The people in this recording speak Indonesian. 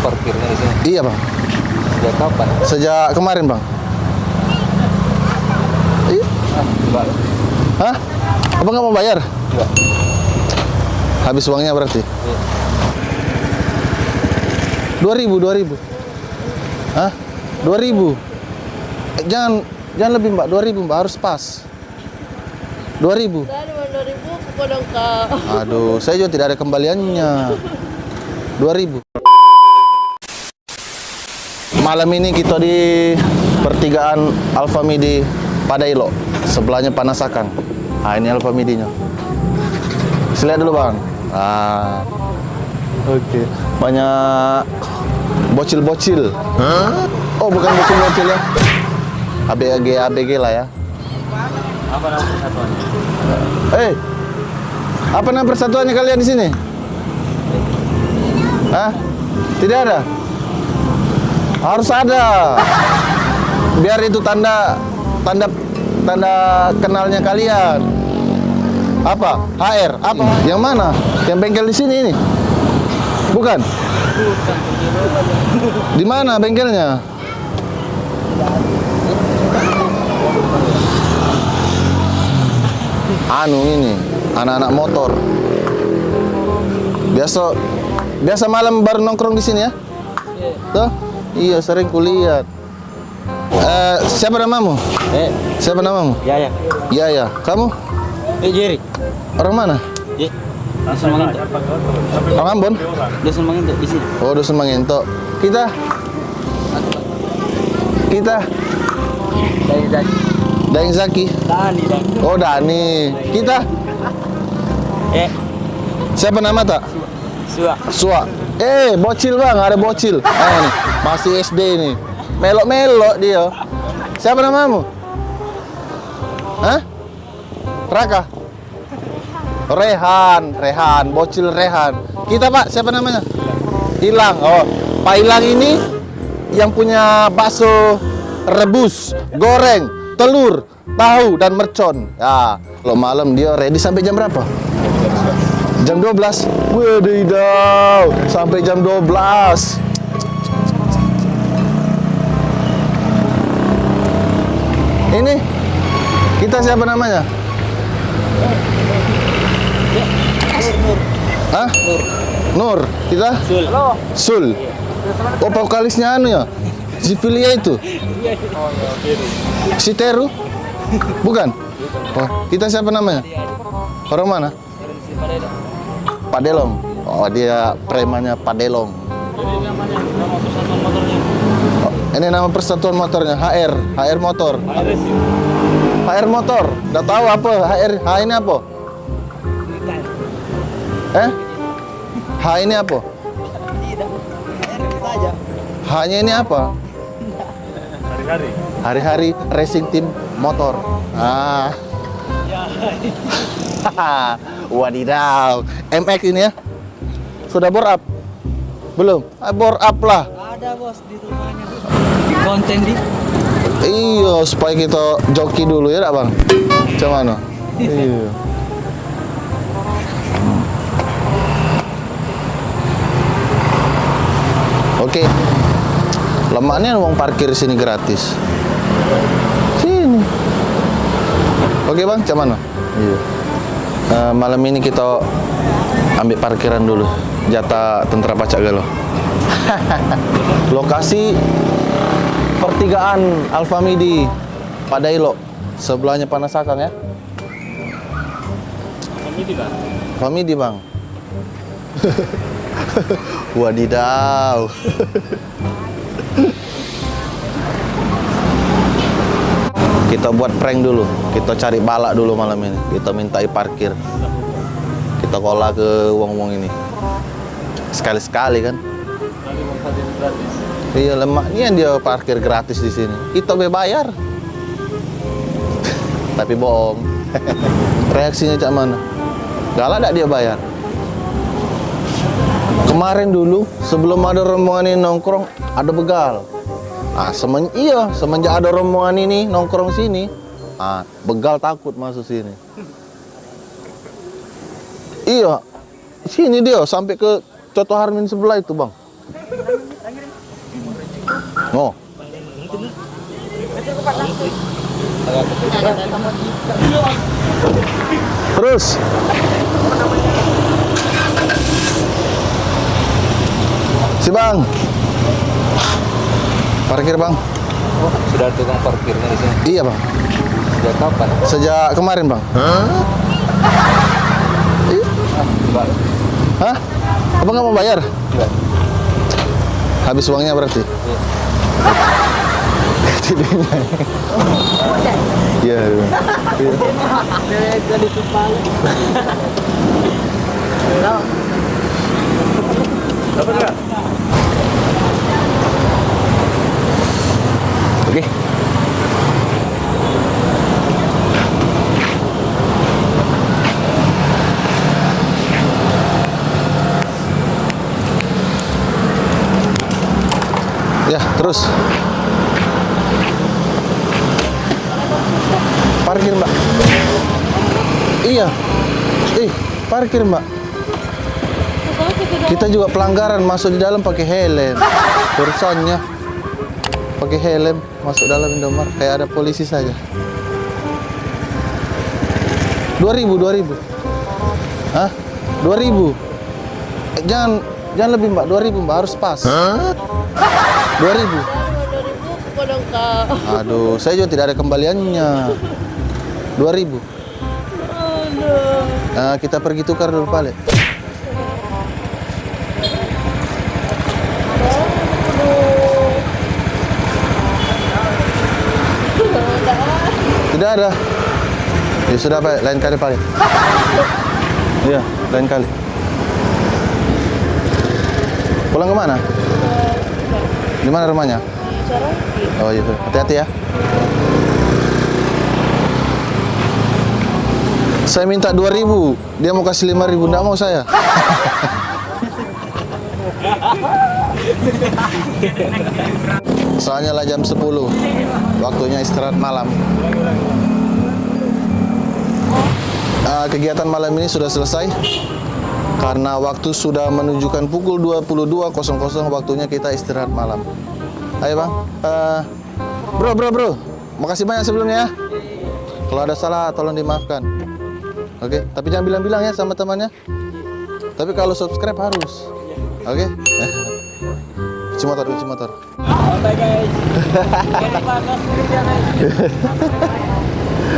parkirnya di sini? Iya bang. Sejak kapan? Sejak kemarin bang. Iya. Enggak. Hah? Abang nggak mau bayar? Enggak. Habis uangnya berarti? Iya. 2.000. Hah? 2.000. Jangan lebih mbak, 2.000 mbak, harus pas. 2.000. Tadi 2.000 kepada kau. Aduh, saya juga tidak ada kembaliannya. 2.000. Malam ini kita di pertigaan Alfamidi Padailo, sebelahnya Panasakan. Nah, ini Alfamidinya. Saya lihat dulu bang. Oke. Banyak bocil-bocil. Oh, bukan bocil-bocil ya. ABG lah ya. Apa nama persatuannya? Apa nama persatuannya kalian di sini? Hah? Tidak ada? Harus ada. Biar itu tanda kenalnya kalian. Apa? HR? Apa? Yang mana? Yang bengkel di sini ini? Bukan? Di mana bengkelnya? Anu ini, anak-anak motor. Biasa malam baru nongkrong di sini ya? Tuh? Iya, sering kulihat. Siapa namamu? Siapa namamu? Ya. Ya. Kamu? Jerry. Orang mana? Dusun Manginto. Orang Ambon? Dusun Manginto di sini. Oh, Dusun Manginto. Kita? Daeng Zaki. Dani. Oh, Dani. Kita? Siapa nama tak? Suak. Bocil bang, ada bocil. Nih, masih SD nih. Melok-melok dia. Siapa namamu? Hah? Raka? Rehan, bocil Rehan. Kita pak, siapa namanya? Hilang. Oh, Pak Hilang ini yang punya bakso rebus, goreng, telur, tahu dan mercon. Ya, lo malam dia ready sampai jam berapa? Jam 12. Wadidaw, sampai jam 12. Ini kita siapa namanya? Hah? Nur. Kita? Sul. Oh, vokalisnya anu ya? Si Filia itu? Si Teru? Bukan? Oh, kita siapa namanya? Orang mana? Padelong. Oh, dia premannya Padelong. Ini nama persatuan motornya. HR motor. HR motor. Udah tahu apa? H ini apa? H ini apa? H-nya ini apa? Hari-hari racing team motor. Wadidaw. MX ini ya? Sudah bore up? Belum? Bore up lah. Ada bos di rumahnya. Konten di. Iya, supaya kita joki dulu ya, bang. Macam mana? Iya. Oke. Lemaknya uang parkir sini gratis. Sini. Oke, bang, macam mana? Iya. Malam ini kita ambil parkiran dulu. Jatah Tentara Pacak Galuh. Lokasi pertigaan Alfamidi Padailo, sebelahnya Panasakan ya. Alfamidi bang. Wadidaw. Kita buat prank dulu. Kita cari balak dulu malam ini. Kita mintai parkir. Kita kola ke wong-wong ini. Sekali-sekali kan. Iya, lemaknya dia parkir gratis di sini. Kita bayar. Tapi bohong. Reaksinya cak mana? Galak tak dia bayar? Kemarin dulu sebelum ada rombongan ini nongkrong ada begal. Nah, semenjak ada rombongan ini nongkrong sini, begal takut masuk sini. Iya, sini dia sampai ke Coto Harmin sebelah itu bang. Oh. Terus. Si Bang. Parkir Bang. Sudah tukang parkirnya di sini. Iya Bang. Sejak kapan? Sejak kemarin Bang. Coba. Hah? Abang nggak mau bayar? Coba. Habis uangnya berarti? Tidaknya. Iya. Jadi tumpang. Dapat enggak? Oke. Ya, terus. Parkir, Mbak. Iya. Parkir, Mbak. Kita juga pelanggaran masuk di dalam pakai helm. Urusannya pakai helm masuk dalam Indomaret kayak ada polisi saja. 2.000. Hah? 2.000. Jangan lebih Mbak, 2.000 Mbak harus pas. 2.000. 2.000 kepada engkau. Aduh, saya juga tidak ada kembaliannya. 2.000. Nah, kita pergi tukar dulu balik. Tidak ada. Ya sudah Pak, lain kali Pak. Iya, lain kali. Pulang kemana? Di mana rumahnya? Oh iya, hati-hati ya. Saya minta 2.000, dia mau kasih 5.000, enggak mau saya. Soalnya lah jam 10, waktunya istirahat malam. Kegiatan malam ini sudah selesai karena waktu sudah menunjukkan pukul 22.00, waktunya kita istirahat malam. Ayo Bang, bro, makasih banyak sebelumnya ya. Kalau ada salah tolong dimaafkan. Oke, tapi jangan bilang-bilang ya sama temannya. Tapi kalau subscribe harus. Oke. Cuci motor. Bye guys. Jangan lupa subscribe ya guys.